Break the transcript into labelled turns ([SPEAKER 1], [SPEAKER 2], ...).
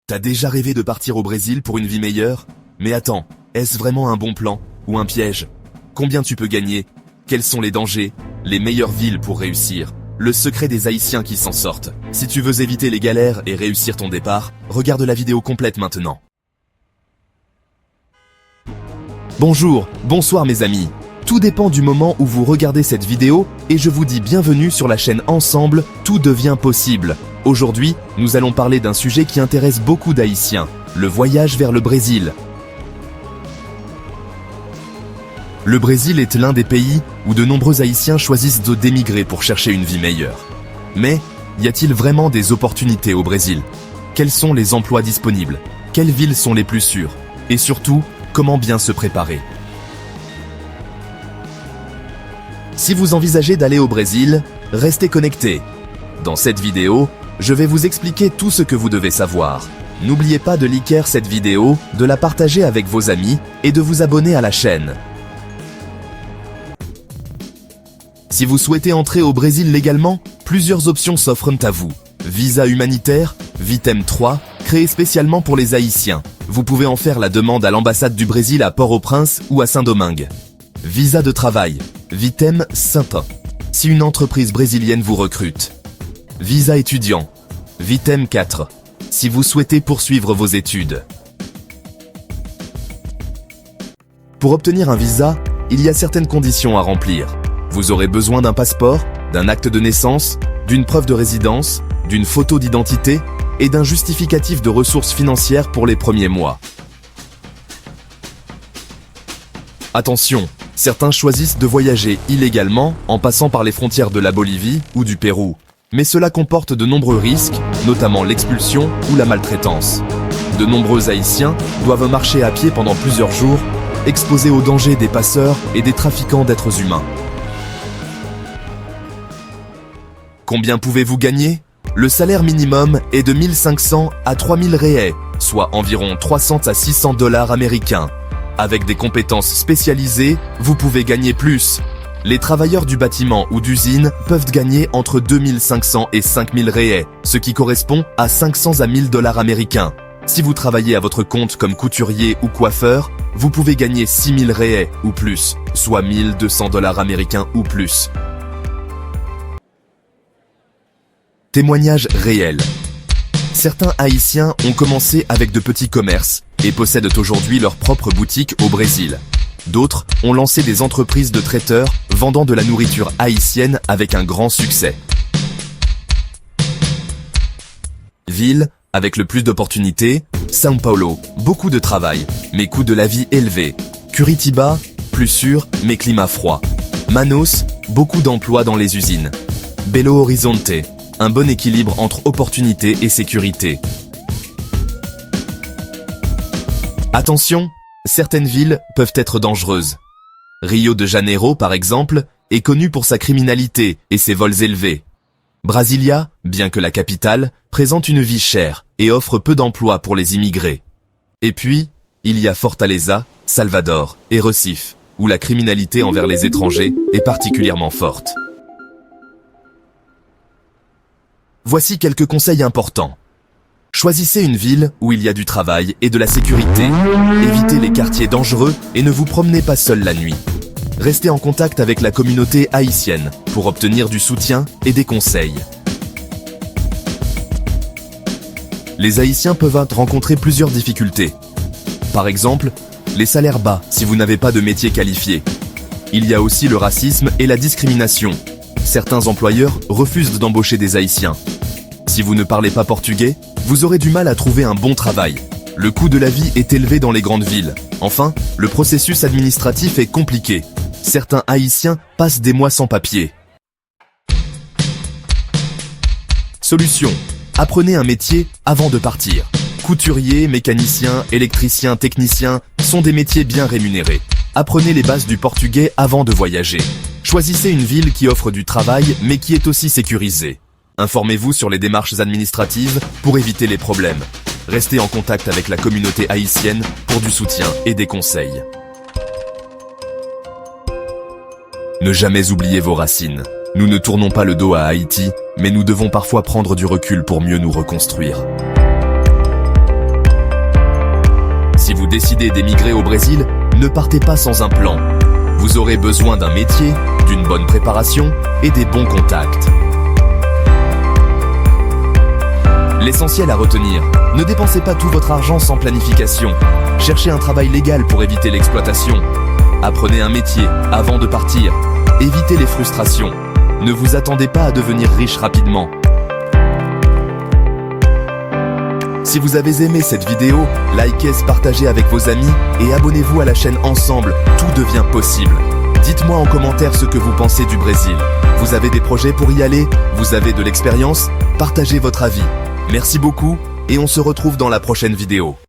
[SPEAKER 1] T'as déjà rêvé de partir au Brésil pour une vie meilleure? Mais attends, est-ce vraiment un bon plan ou un piège? Combien tu peux gagner? Quels sont les dangers? Les meilleures villes pour réussir? Le secret des Haïtiens qui s'en sortent. Si tu veux éviter les galères et réussir ton départ, regarde la vidéo complète maintenant. Bonjour, bonsoir mes amis. Tout dépend du moment où vous regardez cette vidéo et je vous dis bienvenue sur la chaîne Ensemble, tout devient possible. Aujourd'hui, nous allons parler d'un sujet qui intéresse beaucoup d'Haïtiens, le voyage vers le Brésil. Le Brésil est l'un des pays où de nombreux Haïtiens choisissent d'émigrer pour chercher une vie meilleure. Mais, y a-t-il vraiment des opportunités au Brésil? Quels sont les emplois disponibles? Quelles villes sont les plus sûres? Et surtout, comment bien se préparer? Si vous envisagez d'aller au Brésil, restez connectés. Dans cette vidéo, je vais vous expliquer tout ce que vous devez savoir. N'oubliez pas de liker cette vidéo, de la partager avec vos amis et de vous abonner à la chaîne. Si vous souhaitez entrer au Brésil légalement, plusieurs options s'offrent à vous. Visa humanitaire, Vitem 3, créé spécialement pour les Haïtiens. Vous pouvez en faire la demande à l'ambassade du Brésil à Port-au-Prince ou à Saint-Domingue. Visa de travail, Vitem 5, si une entreprise brésilienne vous recrute. Visa étudiant, Vitem 4, si vous souhaitez poursuivre vos études. Pour obtenir un visa, il y a certaines conditions à remplir. Vous aurez besoin d'un passeport, d'un acte de naissance, d'une preuve de résidence, d'une photo d'identité et d'un justificatif de ressources financières pour les premiers mois. Attention, certains choisissent de voyager illégalement en passant par les frontières de la Bolivie ou du Pérou. Mais cela comporte de nombreux risques, notamment l'expulsion ou la maltraitance. De nombreux Haïtiens doivent marcher à pied pendant plusieurs jours, exposés aux dangers des passeurs et des trafiquants d'êtres humains. Combien pouvez-vous gagner? Le salaire minimum est de 1500 à 3000 reais, soit environ 300 à 600 $ américains. Avec des compétences spécialisées, vous pouvez gagner plus. Les travailleurs du bâtiment ou d'usine peuvent gagner entre 2500 et 5000 reais, ce qui correspond à 500 à 1000 $ américains. Si vous travaillez à votre compte comme couturier ou coiffeur, vous pouvez gagner 6000 reais ou plus, soit 1200 $ américains ou plus. Témoignages réels. Certains Haïtiens ont commencé avec de petits commerces et possèdent aujourd'hui leur propre boutique au Brésil. D'autres ont lancé des entreprises de traiteurs vendant de la nourriture haïtienne avec un grand succès. Ville avec le plus d'opportunités, São Paulo, beaucoup de travail, mais coût de la vie élevé. Curitiba, plus sûr, mais climat froid. Manaus, beaucoup d'emplois dans les usines. Belo Horizonte, un bon équilibre entre opportunité et sécurité. Attention, certaines villes peuvent être dangereuses. Rio de Janeiro, par exemple, est connu pour sa criminalité et ses vols élevés. Brasilia, bien que la capitale, présente une vie chère et offre peu d'emplois pour les immigrés. Et puis, il y a Fortaleza, Salvador et Recife, où la criminalité envers les étrangers est particulièrement forte. Voici quelques conseils importants. Choisissez une ville où il y a du travail et de la sécurité. Évitez les quartiers dangereux et ne vous promenez pas seul la nuit. Restez en contact avec la communauté haïtienne pour obtenir du soutien et des conseils. Les Haïtiens peuvent rencontrer plusieurs difficultés. Par exemple, les salaires bas si vous n'avez pas de métier qualifié. Il y a aussi le racisme et la discrimination. Certains employeurs refusent d'embaucher des Haïtiens. Si vous ne parlez pas portugais, vous aurez du mal à trouver un bon travail. Le coût de la vie est élevé dans les grandes villes. Enfin, le processus administratif est compliqué. Certains Haïtiens passent des mois sans papier. Solution. Apprenez un métier avant de partir. Couturier, mécanicien, électricien, technicien sont des métiers bien rémunérés. Apprenez les bases du portugais avant de voyager. Choisissez une ville qui offre du travail mais qui est aussi sécurisée. Informez-vous sur les démarches administratives pour éviter les problèmes. Restez en contact avec la communauté haïtienne pour du soutien et des conseils. Ne jamais oublier vos racines. Nous ne tournons pas le dos à Haïti, mais nous devons parfois prendre du recul pour mieux nous reconstruire. décidez d'émigrer au Brésil, ne partez pas sans un plan. Vous aurez besoin d'un métier, d'une bonne préparation et des bons contacts. L'essentiel à retenir, ne dépensez pas tout votre argent sans planification. Cherchez un travail légal pour éviter l'exploitation. Apprenez un métier avant de partir. Évitez les frustrations. Ne vous attendez pas à devenir riche rapidement. Si vous avez aimé cette vidéo, likez, partagez avec vos amis et abonnez-vous à la chaîne Ensemble, tout devient possible. Dites-moi en commentaire ce que vous pensez du Brésil. Vous avez des projets pour y aller? Vous avez de l'expérience? Partagez votre avis. Merci beaucoup et on se retrouve dans la prochaine vidéo.